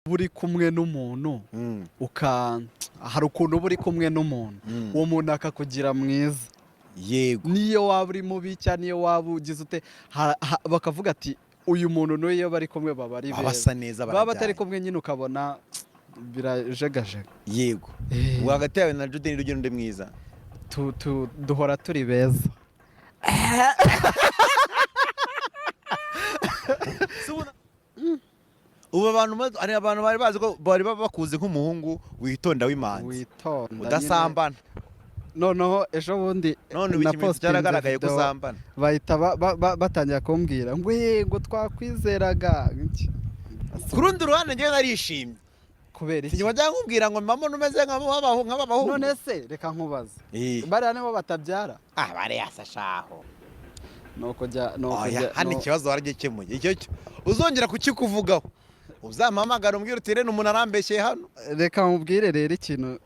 buri kumwe n'umuntu hari ukuntu buri kumwe n'umuntu uwo muntu akakugira mwiza yego niyo waba uri mubi cyane niyo waba ugize ute bakavuga ati uyu muntu n'iyo bari kumwe baba ari basa neza baba batari kumwe nyine ukabona birajegajega yego hagati yawe na Jude ni urugendo mwiza duhora turi beza ubu abantu bari bazi ko bari bakuze nk'umuhungu witonda w'imanzi udasambana noneho ejo bundi none ikimenyetso cyaragaragaye ko usambana bahita batangira kumbwira ngo twakwizeraga ku rundi ruhande njyewe narishimye kubera iki njya nkubwira ngo mama numeze nk'abahungu none se reka nkubaze bariya nibo batabyara bariya sashaho hano ikibazo waragikemuye icyo uzongera kukikuvugaho uzampamagara umbwira uti rero umuntu arambeshyeye hano reka nkubwire rero ikintu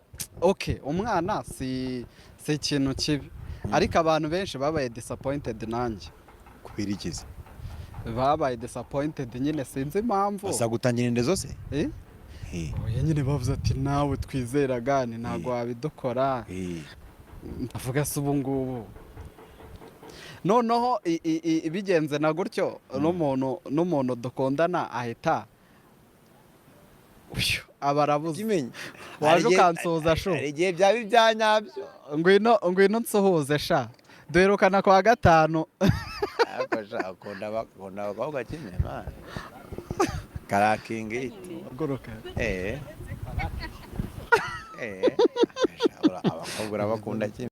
umwana si ikintu kibi ariko abantu benshi babaye disappointed nanjye kubera ikizi babaye disappointed nyine sinzi impamvu basa gutangira inde zose nyine bavuze ati nawe twizeraga ntabwo wabidukora ndavuga se ubu ngubu noneho bigenze na gutyo n'umuntu dukundana ahita aba arabuze waje ukansuhuza shu igihe byaba ibyanyabyo ngwino nsuhuze sha duherukana kwa gatanu akunda abakobwa kimwe karakingi abakobwa urabakunda kimwe